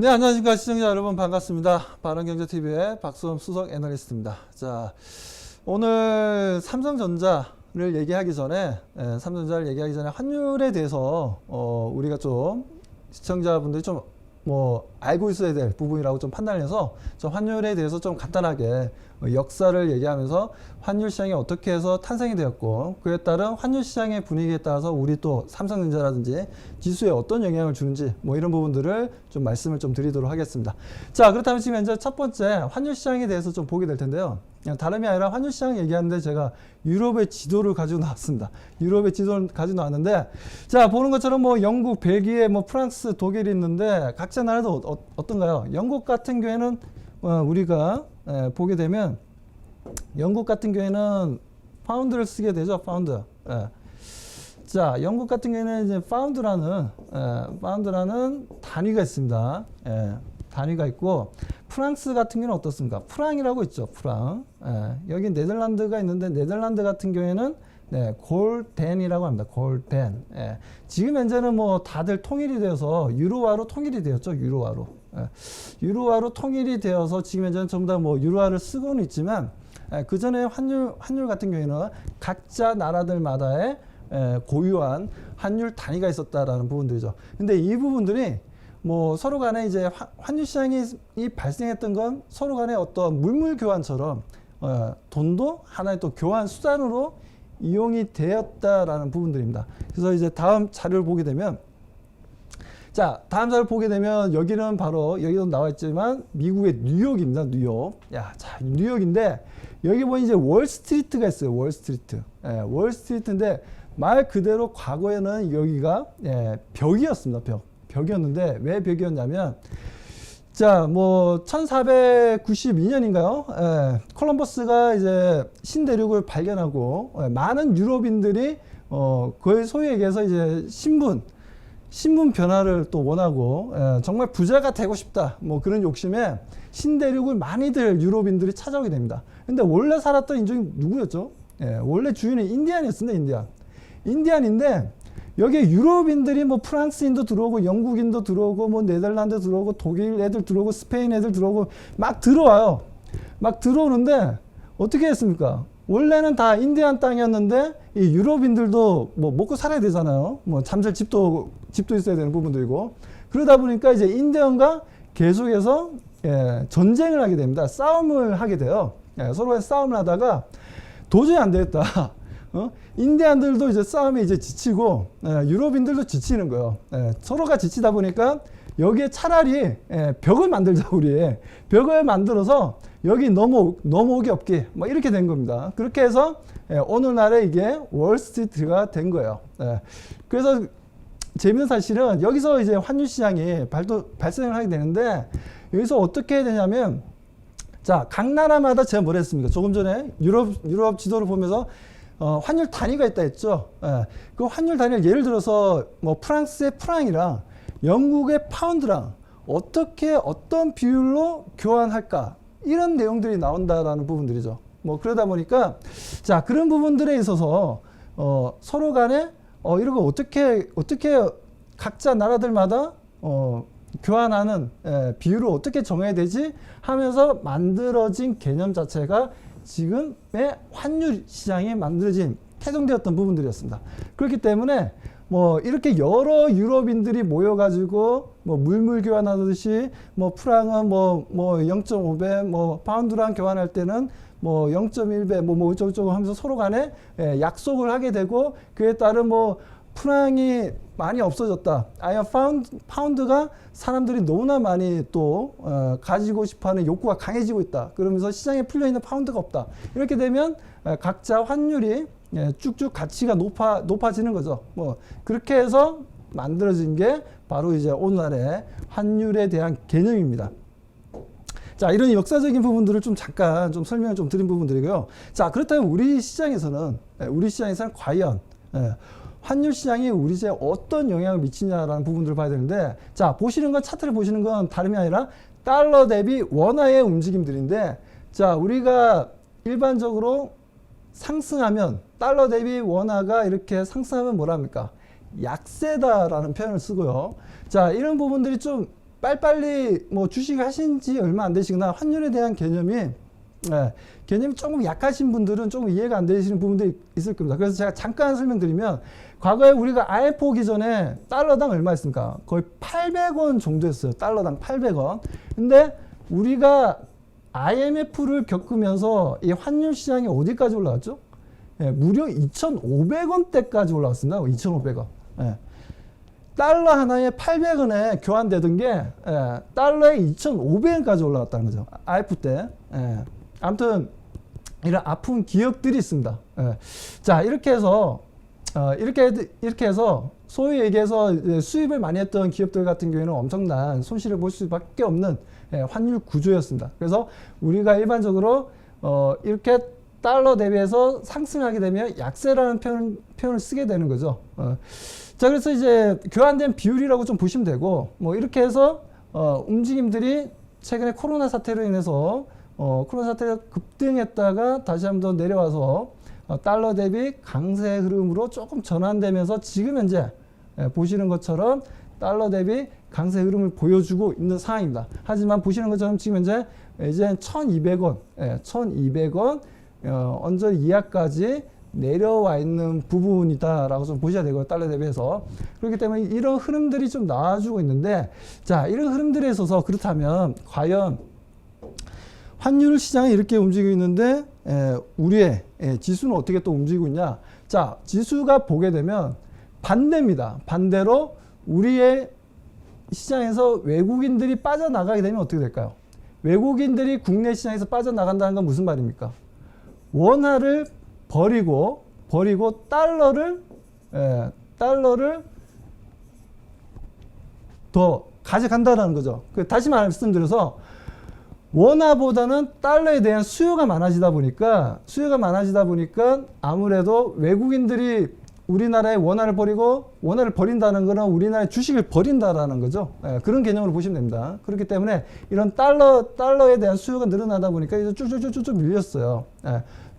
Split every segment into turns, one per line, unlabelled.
네, 안녕하십니까 시청자 여러분, 반갑습니다. 바른경제TV의 박수범 수석 애널리스트입니다. 자, 오늘 삼성전자를 얘기하기 전에 환율에 대해서 우리가 좀 시청자분들이 좀 알고 있어야 될 부분이라고 좀 판단해서 좀 환율에 대해서 좀 간단하게 역사를 얘기하면서 환율 시장이 어떻게 해서 탄생이 되었고, 그에 따른 환율 시장의 분위기에 따라서 우리 또 삼성전자라든지 지수에 어떤 영향을 주는지 이런 부분들을 좀 말씀을 좀 드리도록 하겠습니다. 자, 그렇다면 지금 현재 첫 번째 환율 시장에 대해서 좀 보게 될 텐데요. 그냥 다름이 아니라 환율 시장 얘기하는데 제가 유럽의 지도를 가지고 나왔습니다. 유럽의 지도를 가지고 나왔는데, 자, 보는 것처럼 영국, 벨기에, 프랑스, 독일이 있는데 각자 나라도 어떤가요? 영국 같은 경우에는 우리가 보게 되면 영국 같은 경우에는 파운드를 쓰게 되죠. 파운드. 자, 영국 같은 경우에는 이제 파운드라는 단위가 있습니다. 단위가 있고, 프랑스 같은 경우는 어떻습니까? 프랑이라고 있죠. 프랑. 여기 네덜란드가 있는데, 네덜란드 같은 경우에는 골덴이라고 합니다. 골덴. 지금 현재는 다들 통일이 되어서 유로화로 통일이 되었죠. 유로화로. 유로화로 통일이 되어서 지금 현재는 전부 다 유로화를 쓰고는 있지만, 그 전에 환율 같은 경우에는 각자 나라들마다의 고유한 환율 단위가 있었다라는 부분들이죠. 근데 이 부분들이 서로 간에 이제 환율 시장이 발생했던 건 서로 간에 어떤 물물 교환처럼 돈도 하나의 또 교환 수단으로 이용이 되었다라는 부분들입니다. 그래서 이제 다음 자료를 보게 되면, 자, 다음 자료를 보게 되면 여기는 바로 여기도 나와 있지만 미국의 뉴욕입니다. 뉴욕. 야, 자, 뉴욕인데 여기 보면 이제 월스트리트가 있어요. 월스트리트. 월스트리트인데 말 그대로 과거에는 여기가 벽이었습니다. 벽이었는데 왜 벽이었냐면, 자, 1492년인가요? 콜럼버스가 이제 신대륙을 발견하고 많은 유럽인들이 그의 소위 얘기해서 이제 신분 변화를 또 원하고 정말 부자가 되고 싶다, 그런 욕심에 신대륙을 많이들 유럽인들이 찾아오게 됩니다. 근데 원래 살았던 인종이 누구였죠? 원래 주인이 인디안이었습니다. 인디안인데 여기에 유럽인들이 프랑스인도 들어오고 영국인도 들어오고 네덜란드 들어오고 독일 애들 들어오고 스페인 애들 들어오고 막 들어와요. 막 들어오는데 어떻게 했습니까? 원래는 다 인디안 땅이었는데 이 유럽인들도 먹고 살아야 되잖아요. 잠잘 집도 있어야 되는 부분들이고, 그러다 보니까 이제 인디언과 계속해서 전쟁을 하게 됩니다. 싸움을 하게 돼요. 서로의 싸움을 하다가 도저히 안 되겠다. 인디안들도 이제 싸움에 이제 지치고 유럽인들도 지치는 거예요. 서로가 지치다 보니까 여기에 차라리 벽을 만들자, 우리 벽을 만들어서 여기 넘어오기 없게 이렇게 된 겁니다. 그렇게 해서 오늘날에 이게 월스트리트가 된 거예요. 그래서 재미있는 사실은 여기서 이제 환율 시장이 발생을 하게 되는데, 여기서 어떻게 해야 되냐면, 자, 각 나라마다 제가 뭐라 했습니까? 조금 전에 유럽 지도를 보면서 환율 단위가 있다 했죠. 그 환율 단위를 예를 들어서 프랑스의 프랑이랑 영국의 파운드랑 어떤 비율로 교환할까, 이런 내용들이 나온다라는 부분들이죠. 그러다 보니까, 자, 그런 부분들에 있어서 서로 간에 이런 거 어떻게 각자 나라들마다 교환하는 비율을 어떻게 정해야 되지 하면서 만들어진 개념 자체가 지금의 환율 시장이 태동되었던 부분들이었습니다. 그렇기 때문에 이렇게 여러 유럽인들이 모여가지고 물물 교환하듯이 프랑은 0.5배, 파운드랑 교환할 때는 0.1배, 어쩌고저쩌고 하면서 서로 간에 약속을 하게 되고, 그에 따른 프랑이 많이 없어졌다. 아니면 파운드가 사람들이 너무나 많이 또 가지고 싶어하는 욕구가 강해지고 있다. 그러면서 시장에 풀려있는 파운드가 없다. 이렇게 되면 각자 환율이 쭉쭉 가치가 높아지는 거죠. 그렇게 해서 만들어진 게 바로 이제 오늘날의 환율에 대한 개념입니다. 자, 이런 역사적인 부분들을 잠깐 설명을 드린 부분들이고요. 자, 그렇다면 우리 시장에서는 과연 환율 시장이 우리 시장에 어떤 영향을 미치냐라는 부분들을 봐야 되는데, 자, 차트를 보시는 건 다름이 아니라 달러 대비 원화의 움직임들인데, 자, 우리가 일반적으로 상승하면, 달러 대비 원화가 이렇게 상승하면 뭐랍니까? 약세다라는 표현을 쓰고요. 자, 이런 부분들이 좀 빨리빨리 뭐 주식 하신 지 얼마 안 되시거나 환율에 대한 개념이 조금 약하신 분들은 조금 이해가 안 되시는 부분들이 있을 겁니다. 그래서 제가 잠깐 설명드리면 과거에 우리가 IMF 오기 전에 달러당 얼마였습니까? 거의 800원 정도였어요. 달러당 800원. 근데 우리가 IMF를 겪으면서 이 환율 시장이 어디까지 올라갔죠? 예, 무려 2,500원대까지 올라왔습니다. 2,500원. 예. 달러 하나에 800원에 교환되던 게 달러에 2,500원까지 올라갔다는 거죠. IMF 때. 아무튼 이런 아픈 기억들이 있습니다. 자, 이렇게 해서 소위 얘기해서 수입을 많이 했던 기업들 같은 경우에는 엄청난 손실을 볼 수밖에 없는 환율 구조였습니다. 그래서 우리가 일반적으로 이렇게 달러 대비해서 상승하게 되면 약세라는 표현을 쓰게 되는 거죠. 자, 그래서 이제 교환된 비율이라고 좀 보시면 되고, 뭐 이렇게 해서 움직임들이 최근에 코로나 사태로 인해서 코로나 사태가 급등했다가 다시 한번 내려와서 달러 대비 강세 흐름으로 조금 전환되면서 지금 현재 보시는 것처럼 달러 대비 강세 흐름을 보여주고 있는 상황입니다. 하지만 보시는 것처럼 지금 현재 이제 1,200원, 1,200원 언저 이하까지 내려와 있는 부분이다라고 좀 보셔야 되고요. 달러 대비해서. 그렇기 때문에 이런 흐름들이 좀 나와주고 있는데, 자, 이런 흐름들에 있어서 그렇다면 과연 환율 시장이 이렇게 움직이고 있는데 우리의 지수는 어떻게 또 움직이고 있냐? 자, 지수가 보게 되면 반대입니다. 반대로 우리의 시장에서 외국인들이 빠져나가게 되면 어떻게 될까요? 외국인들이 국내 시장에서 빠져나간다는 건 무슨 말입니까? 원화를 버리고 달러를 더 가져간다는 거죠. 다시 말씀드려서 원화보다는 달러에 대한 수요가 많아지다 보니까 아무래도 외국인들이 우리나라의 원화를 버린다는 거는 우리나라의 주식을 버린다라는 거죠. 그런 개념으로 보시면 됩니다. 그렇기 때문에 이런 달러에 대한 수요가 늘어나다 보니까 이제 쭉쭉쭉쭉 밀렸어요.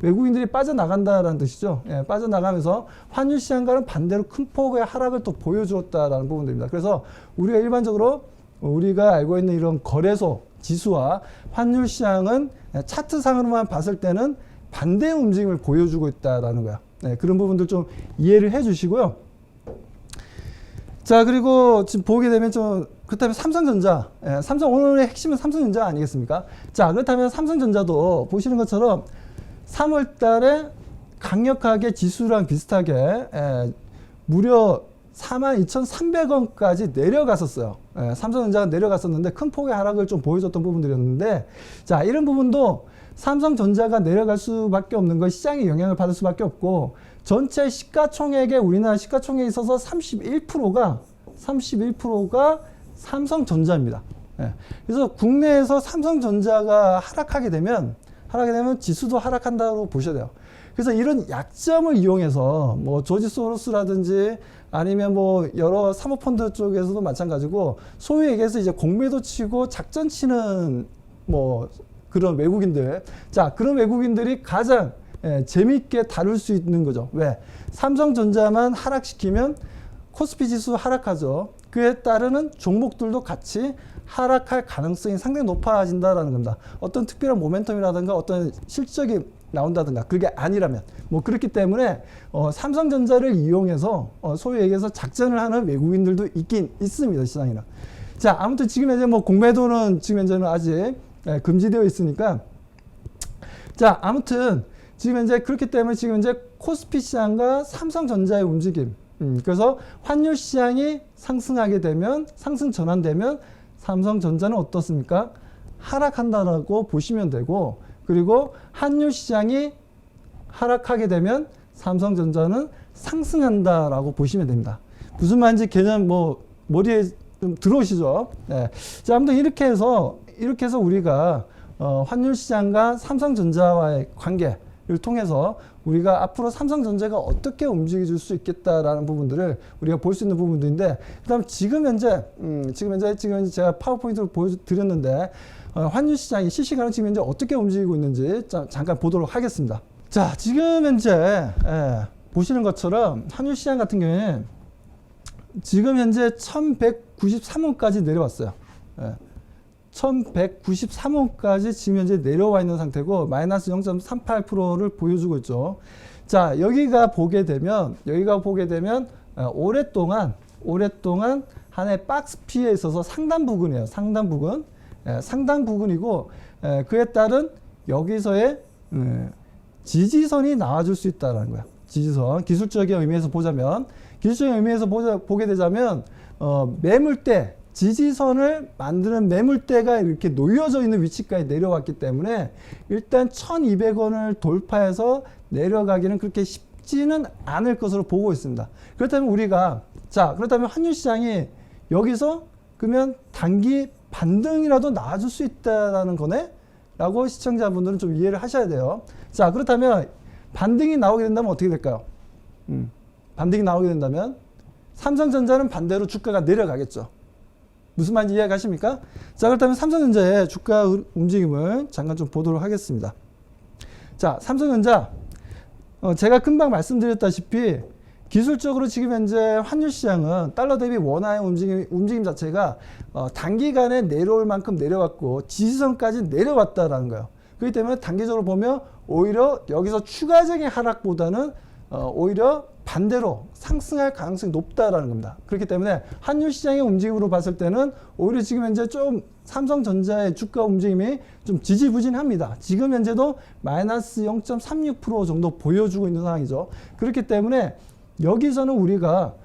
외국인들이 빠져나간다라는 뜻이죠. 빠져나가면서 환율 시장과는 반대로 큰 폭의 하락을 또 보여주었다라는 부분들입니다. 그래서 우리가 일반적으로 우리가 알고 있는 이런 거래소 지수와 환율 시장은 차트상으로만 봤을 때는 반대의 움직임을 보여주고 있다라는 거야. 그런 부분들 좀 이해를 해 주시고요. 자, 그리고 지금 보게 되면 그렇다면 삼성전자, 오늘의 핵심은 삼성전자 아니겠습니까? 자, 그렇다면 삼성전자도 보시는 것처럼 3월 달에 강력하게 지수랑 비슷하게 무려 42,300원까지 내려갔었어요. 삼성전자가 내려갔었는데 큰 폭의 하락을 좀 보여줬던 부분들이었는데, 자, 이런 부분도 삼성전자가 내려갈 수밖에 없는 건 시장에 영향을 받을 수밖에 없고, 전체 시가총액에 우리나라 시가총액에 있어서 31%가 삼성전자입니다. 그래서 국내에서 삼성전자가 하락하게 되면 지수도 하락한다고 보셔야 돼요. 그래서 이런 약점을 이용해서 뭐 조지 소로스라든지 아니면 뭐 여러 사모펀드 쪽에서도 마찬가지고 소위 얘기해서 이제 공매도 치고 작전 치는 뭐 그런 외국인들, 자, 그런 외국인들이 가장 재미있게 다룰 수 있는 거죠. 왜? 삼성전자만 하락시키면 코스피 지수 하락하죠. 그에 따르는 종목들도 같이 하락할 가능성이 상당히 높아진다라는 겁니다. 어떤 특별한 모멘텀이라든가 어떤 실적이 나온다든가 그게 아니라면 뭐 그렇기 때문에 삼성전자를 이용해서 소위 얘기해서 작전을 하는 외국인들도 있긴 있습니다. 시장에는. 자, 아무튼 지금 현재 뭐 공매도는 지금 현재는 아직 금지되어 있으니까, 자, 아무튼 지금 현재 그렇기 때문에 지금 현재 코스피 시장과 삼성전자의 움직임, 그래서 환율 시장이 상승하게 되면 상승 전환되면 삼성전자는 어떻습니까? 하락한다라고 보시면 되고, 그리고 환율 시장이 하락하게 되면 삼성전자는 상승한다라고 보시면 됩니다. 무슨 말인지 개념 뭐 머리에 좀 들어오시죠? 네. 자, 아무튼 이렇게 해서 우리가 환율 시장과 삼성전자와의 관계를 통해서 우리가 앞으로 삼성전자가 어떻게 움직여 수 있겠다라는 부분들을 우리가 볼 수 있는 부분들인데, 그다음 지금 현재 제가 파워포인트로 보여드렸는데 환율 시장이 실시간으로 지금 현재 어떻게 움직이고 있는지 잠깐 보도록 하겠습니다. 자, 지금 현재 보시는 것처럼 환율 시장 같은 경우에는 지금 현재 1193원까지 내려왔어요. 예. 1193원까지 지금 현재 내려와 있는 상태고 마이너스 0.38%를 보여주고 있죠. 자, 여기가 보게 되면 오랫동안 한해 박스 P에 있어서 상단 부근이에요. 상단 부근. 상단 부근이고 그에 따른 여기서의 지지선이 나와줄 수 있다는 거야. 지지선. 기술적인 의미에서 보자면 보게 되자면 매물대 지지선을 만드는 매물대가 이렇게 놓여져 있는 위치까지 내려왔기 때문에 일단 1200원을 돌파해서 내려가기는 그렇게 쉽지는 않을 것으로 보고 있습니다. 그렇다면 그렇다면 환율 시장이 여기서 그러면 단기 반등이라도 나와줄 수 있다는 거네? 라고 시청자분들은 좀 이해를 하셔야 돼요. 자, 그렇다면 반등이 나오게 된다면 어떻게 될까요? 반등이 나오게 된다면 삼성전자는 반대로 주가가 내려가겠죠. 무슨 말인지 이해가십니까? 자, 그렇다면 삼성전자의 주가 움직임을 잠깐 좀 보도록 하겠습니다. 자, 삼성전자 제가 금방 말씀드렸다시피 기술적으로 지금 현재 환율 시장은 달러 대비 원화의 움직임 자체가 단기간에 내려올 만큼 내려왔고 지지선까지 내려왔다라는 거예요. 그렇기 때문에 단기적으로 보면 오히려 여기서 추가적인 하락보다는 오히려 반대로 상승할 가능성이 높다라는 겁니다. 그렇기 때문에 환율 시장의 움직임으로 봤을 때는 오히려 지금 현재 좀 삼성전자의 주가 움직임이 좀 지지부진합니다. 지금 현재도 마이너스 0.36% 정도 보여주고 있는 상황이죠. 그렇기 때문에 여기서는 우리가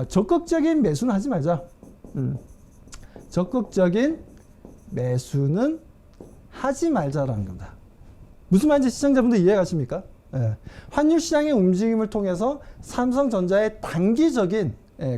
적극적인 매수는 하지 말자. 적극적인 매수는 하지 말자라는 겁니다. 무슨 말인지 시청자분들 이해가십니까? 예. 환율 시장의 움직임을 통해서 삼성전자의 단기적인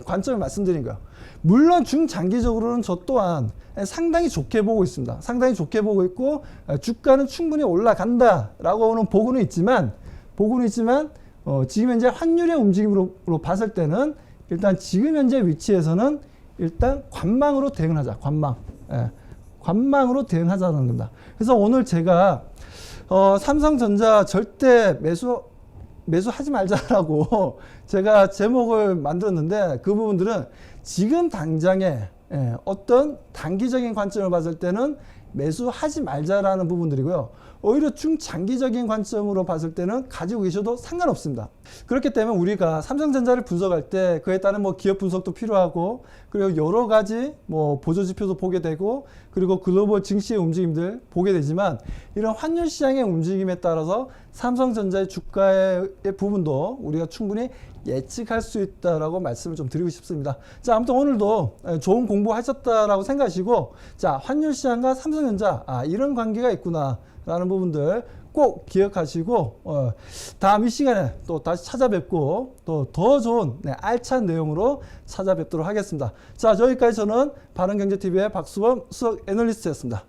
관점을 말씀드린 거예요. 물론 중장기적으로는 저 또한 상당히 좋게 보고 있습니다. 상당히 좋게 보고 있고 주가는 충분히 올라간다라고는 보고는 있지만 지금 현재 환율의 움직임으로 봤을 때는 일단 지금 현재 위치에서는 일단 관망으로 대응을 하자. 관망으로 대응하자는 겁니다. 그래서 오늘 제가 삼성전자 절대 매수하지 말자라고 제가 제목을 만들었는데 그 부분들은 지금 당장에 어떤 단기적인 관점을 봤을 때는 매수하지 말자라는 부분들이고요. 오히려 중장기적인 관점으로 봤을 때는 가지고 계셔도 상관없습니다. 그렇기 때문에 우리가 삼성전자를 분석할 때 그에 따른 기업 분석도 필요하고 그리고 여러 가지 보조지표도 보게 되고 그리고 글로벌 증시의 움직임들 보게 되지만 이런 환율 시장의 움직임에 따라서 삼성전자의 주가의 부분도 우리가 충분히 예측할 수 있다라고 말씀을 좀 드리고 싶습니다. 자, 아무튼 오늘도 좋은 공부하셨다라고 생각하시고 자, 환율 시장과 삼성전자 이런 관계가 있구나 라는 부분들 꼭 기억하시고 다음 이 시간에 또 다시 찾아뵙고 또 더 좋은 알찬 내용으로 찾아뵙도록 하겠습니다. 자, 여기까지 저는 바른경제TV의 박수범 수석 애널리스트였습니다.